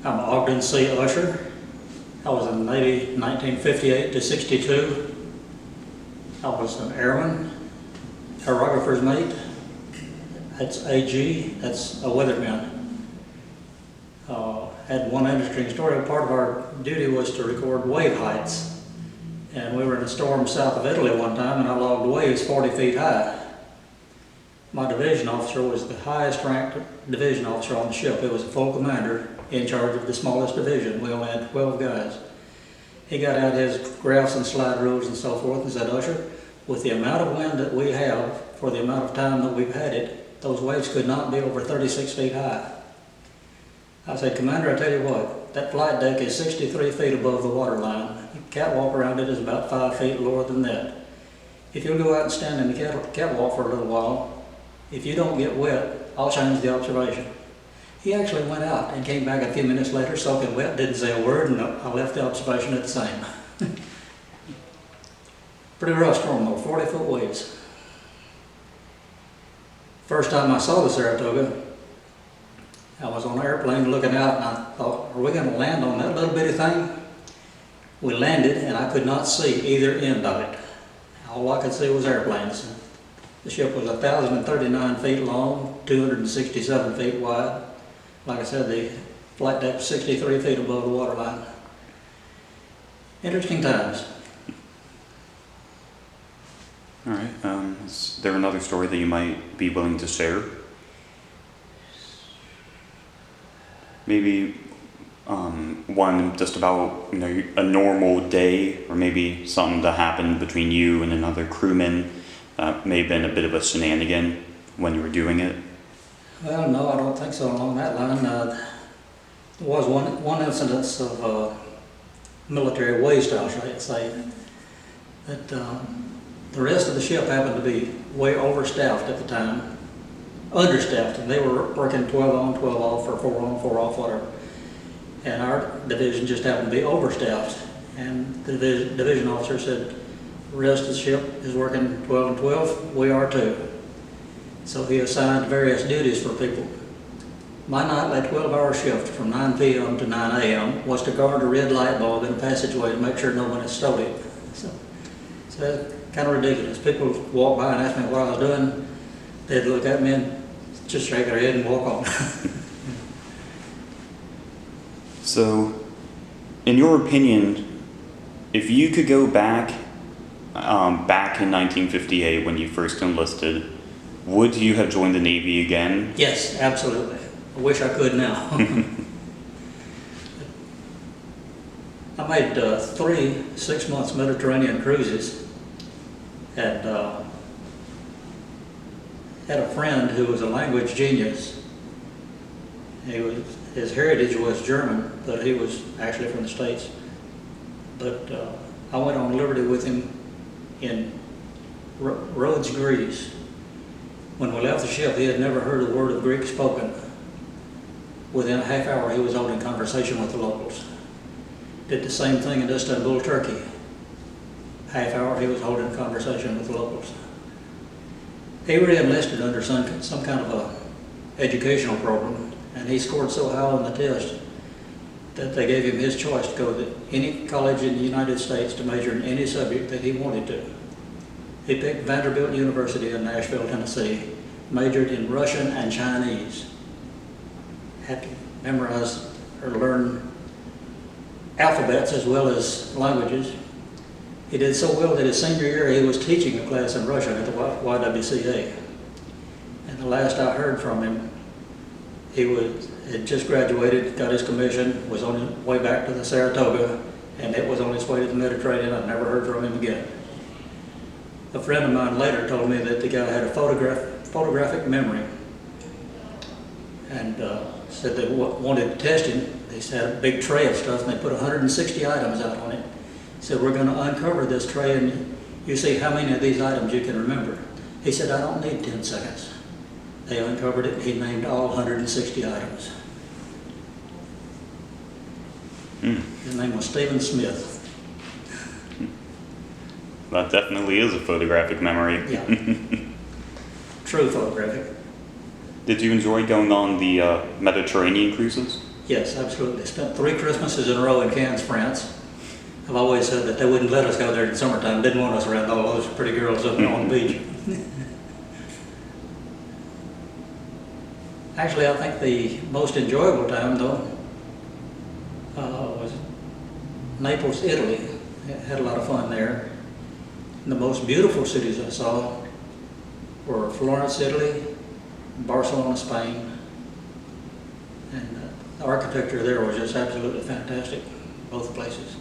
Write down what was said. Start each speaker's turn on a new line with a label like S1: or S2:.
S1: I'm Ogden C. Usher. I was in the Navy 1958 to 62. I was an airman, aerographer's mate. That's AG, that's a weatherman. Had one interesting story. Part of our duty was to record wave heights. And we were in a storm south of Italy one time, and I logged waves 40 feet high. My division officer was the highest ranked division officer on the ship. It was a full commander in charge of the smallest division. We only had 12 guys. He got out his graphs and slide rules and so forth and said, "Usher, with the amount of wind that we have for the amount of time that we've had it, those waves could not be over 36 feet high." I said, "Commander, I tell you what, that flight deck is 63 feet above the water line. The catwalk around it is about 5 feet lower than that. If you'll go out and stand in the catwalk for a little while, if you don't get wet, I'll change the observation." He actually went out and came back a few minutes later soaking wet, didn't say a word, and I left the observation at the same. Pretty rough storm though, 40-foot waves. First time I saw the Saratoga, I was on an airplane looking out and I thought, are we going to land on that little bitty thing? We landed and I could not see either end of it. All I could see was airplanes. The ship was 1,039 feet long, 267 feet wide. Like I said, the flight deck was 63 feet above the waterline. Interesting times.
S2: All right. Is there another story that you might be willing to share? Maybe one just about a normal day, or maybe something that happened between you and another crewman. May have been a bit of a shenanigan when you were doing it.
S1: Well, no, I don't think so along that line. There was one incidence of military waste, I should say, that the rest of the ship happened to be way overstaffed at the time, understaffed, and they were working 12 on, 12 off, or 4 on, 4 off, whatever. And our division just happened to be overstaffed. And the division officer said, "The rest of the ship is working 12 and 12, we are too." So he assigned various duties for people. My nightly 12-hour shift from 9 p.m. to 9 a.m. was to guard a red light bulb in a passageway to make sure no one had stolen it. So that's kind of ridiculous. People walk by and ask me what I was doing. They'd look at me and just shake their head and walk on.
S2: So, in your opinion, if you could go back in 1958 when you first enlisted, would you have joined the Navy again?
S1: Yes, absolutely. I wish I could now. I made 3 6-month Mediterranean cruises, and had a friend who was a language genius. His heritage was German, but he was actually from the States. But I went on liberty with him in Rhodes, Greece. When we left the ship, he had never heard a word of Greek spoken. Within a half hour, he was holding conversation with the locals. Did the same thing in Istanbul, Turkey. Half hour, he was holding conversation with the locals. He re-enlisted under some kind of a educational program, and he scored so high on the test that they gave him his choice to go to any college in the United States to major in any subject that he wanted to. He picked Vanderbilt University in Nashville, Tennessee, majored in Russian and Chinese. Had to memorize or learn alphabets as well as languages. He did so well that his senior year he was teaching a class in Russian at the YWCA. And the last I heard from him, he had just graduated, got his commission, was on his way back to the Saratoga, and it was on its way to the Mediterranean. I never heard from him again. A friend of mine later told me that the guy had a photographic memory, and said they wanted to test him. They had a big tray of stuff, and they put 160 items out on it. He said, "We're going to uncover this tray, and you see how many of these items you can remember." He said, "I don't need 10 seconds." They uncovered it, and he named all 160 items. His name was Stephen Smith.
S2: That definitely is a photographic memory.
S1: Yeah. True photographic.
S2: Did you enjoy going on the Mediterranean cruises?
S1: Yes, absolutely. Spent 3 Christmases in a row in Cannes, France. I've always said that they wouldn't let us go there in the summertime, didn't want us around all those pretty girls up on the beach. Actually, I think the most enjoyable time, though, was Naples, Italy. Had a lot of fun there. And the most beautiful cities I saw were Florence, Italy, Barcelona, Spain. And the architecture there was just absolutely fantastic, both places.